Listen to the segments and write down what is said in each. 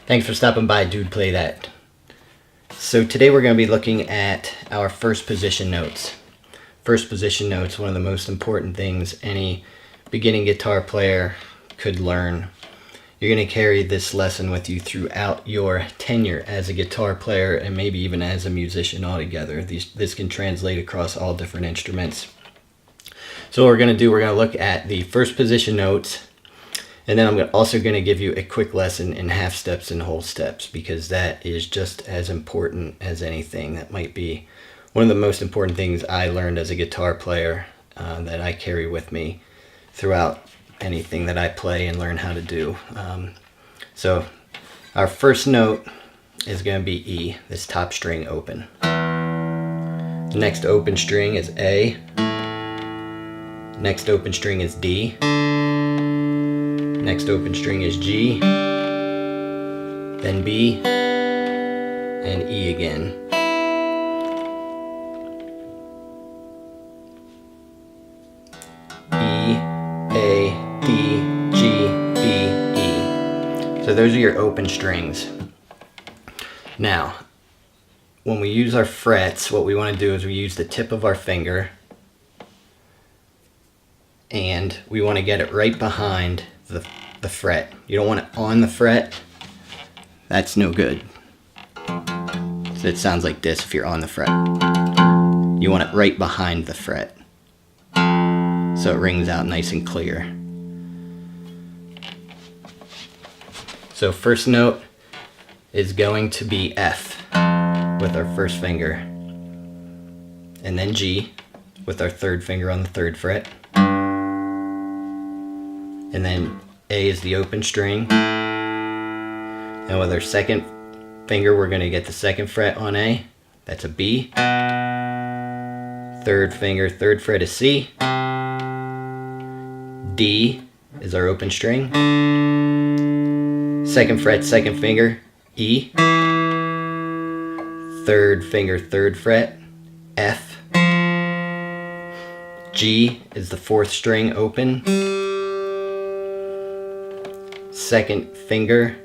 Thanks for stopping by, Dude Play That. So today we're going to be looking at our first position notes. First position notes, one of the most important things any beginning guitar player could learn. You're going to carry this lesson with you throughout your tenure as a guitar player and maybe even as a musician altogether. This can translate across all different instruments. So what we're going to do, we're going to look at the first position notes, and then I'm also going to give you a quick lesson in half steps and whole steps, because that is just as important as anything. That might be one of the most important things I learned as a guitar player that I carry with me throughout anything that I play and learn how to do. So our first note is going to be E, this top string open. The next open string is A. Next open string is D. Next open string is G. Then B. And E again. E, A, D, G, B, E. So those are your open strings. Now, when we use our frets, what we want to do is we use the tip of our finger and we want to get it right behind the fret. You don't want it on the fret. That's no good. So it sounds like this if you're on the fret. You want it right behind the fret, so it rings out nice and clear. So first note is going to be F with our first finger, and then G with our third finger on the third fret, and then A is the open string, and with our second finger we're going to get the second fret on A, that's a B. Third finger, third fret is C. D is our open string. Second fret, second finger, E. Third finger, third fret, F. G is the fourth string open. Second finger,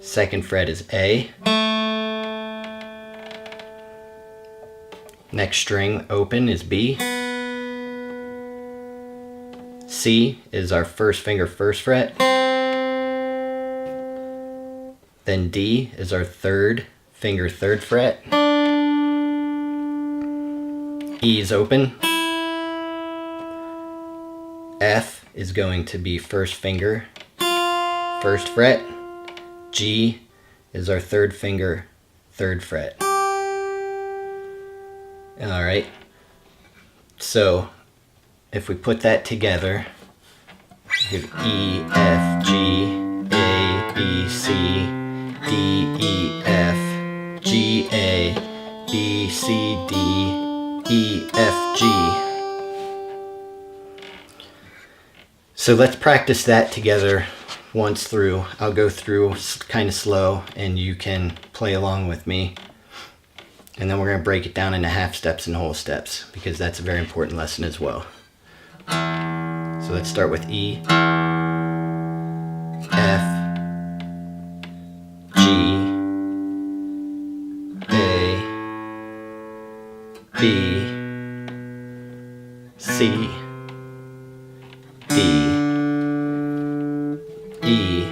second fret is A. Next string open is B. C is our first finger, first fret. Then D is our third finger, third fret. E is open. F is going to be first finger, first fret. G is our third finger, third fret. Alright, so if we put that together, we have E, F, G, A, B, C, D, E, F, G, A, B, C, D, E, F, G. So let's practice that together once through. I'll go through kind of slow and you can play along with me. And then we're going to break it down into half steps and whole steps, because that's a very important lesson as well. So let's start with E, F, G, A, B, C, D, E,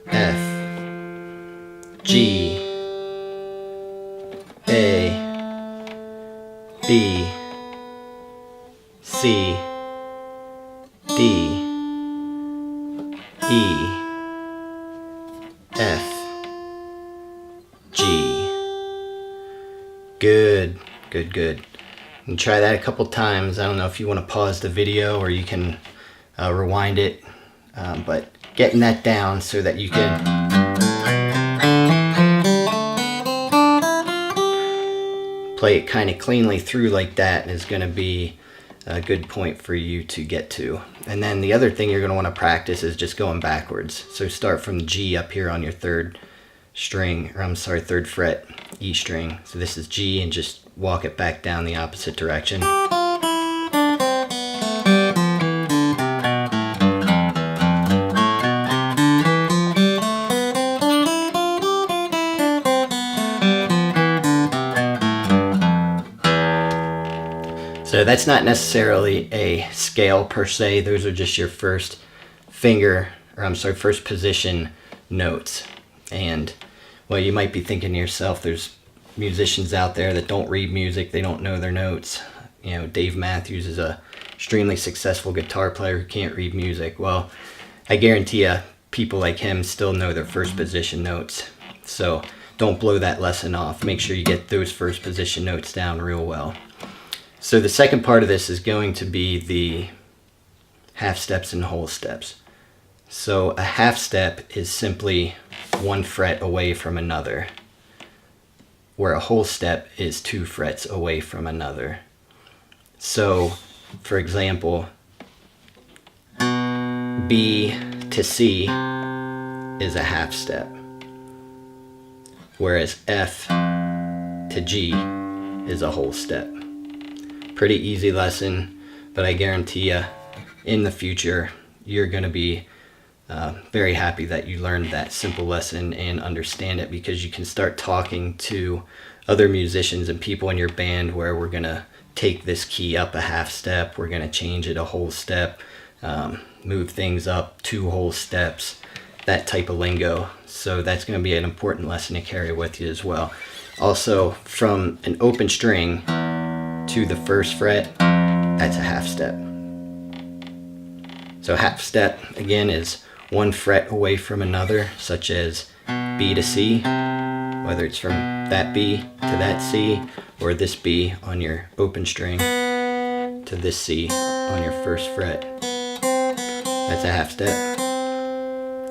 F, G, A, B, C, D, E, F, G. Good, good, good. And try that a couple times. I don't know if you want to pause the video or you can rewind it, but getting that down so that you can play it kind of cleanly through like that is going to be a good point for you to get to. And then the other thing you're going to want to practice is just going backwards. So start from G up here on your third string, or I'm sorry, third fret, E string. So this is G, and just walk it back down the opposite direction. So that's not necessarily a scale per se. Those are just your first first position notes. And well, you might be thinking to yourself, there's musicians out there that don't read music, they don't know their notes. You know, Dave Matthews is a extremely successful guitar player who can't read music. Well, I guarantee you, people like him still know their first position notes. So don't blow that lesson off. Make sure you get those first position notes down real well. So the second part of this is going to be the half steps and whole steps. So a half step is simply one fret away from another, where a whole step is 2 frets away from another. So, for example, B to C is a half step, whereas F to G is a whole step. Pretty easy lesson, but I guarantee you, in the future, you're going to be very happy that you learned that simple lesson and understand it, because you can start talking to other musicians and people in your band where we're going to take this key up a half step, we're going to change it a whole step, move things up 2 whole steps, that type of lingo. So that's going to be an important lesson to carry with you as well. Also, from an open string to the first fret, that's a half step. So half step, again, is 1 fret away from another, such as B to C, whether it's from that B to that C, or this B on your open string to this C on your first fret. That's a half step.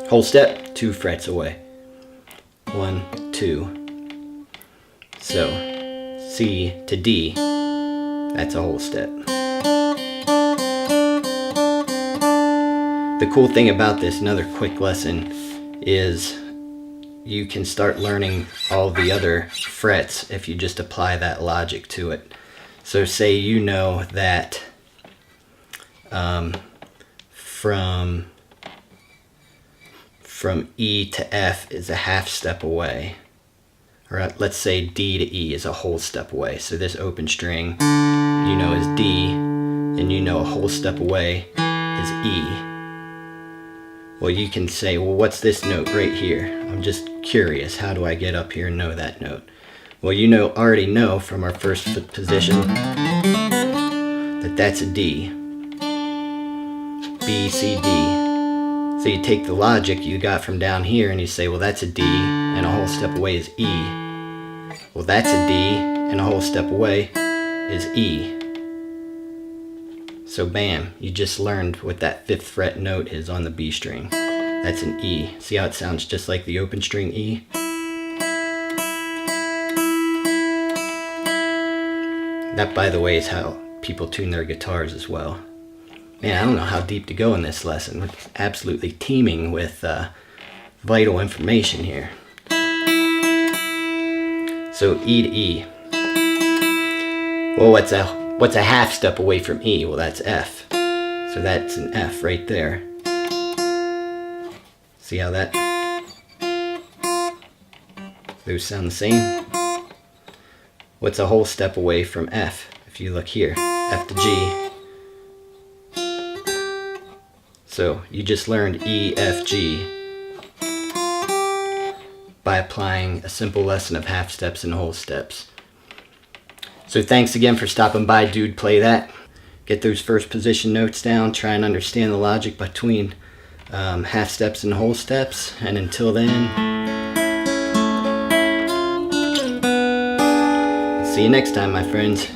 Whole step, 2 frets away. 1, 2. So C to D, that's a whole step. The cool thing about this, another quick lesson, is you can start learning all the other frets if you just apply that logic to it. So say you know that from E to F is a half step away, or let's say D to E is a whole step away. So this open string you know is D, and you know a whole step away is E. Well, you can say, well, what's this note right here? I'm just curious, how do I get up here and know that note? Well, you already know from our first position that that's a D. B, C, D. So you take the logic you got from down here and you say, well, that's a D, and a whole step away is E. Well, that's a D, and a whole step away is E. So bam, you just learned what that 5th fret note is on the B string. That's an E. See how it sounds just like the open string E? That, by the way, is how people tune their guitars as well. Man, I don't know how deep to go in this lesson. We're absolutely teeming with vital information here. So E to E. Well, what's a half step away from E? Well, that's F. So that's an F right there. See how those sound the same? What's a whole step away from F? If you look here, F to G. So you just learned E, F, G by applying a simple lesson of half steps and whole steps. So thanks again for stopping by, Dude Play That. Get those first position notes down, try and understand the logic between half steps and whole steps, and until then, see you next time, my friends.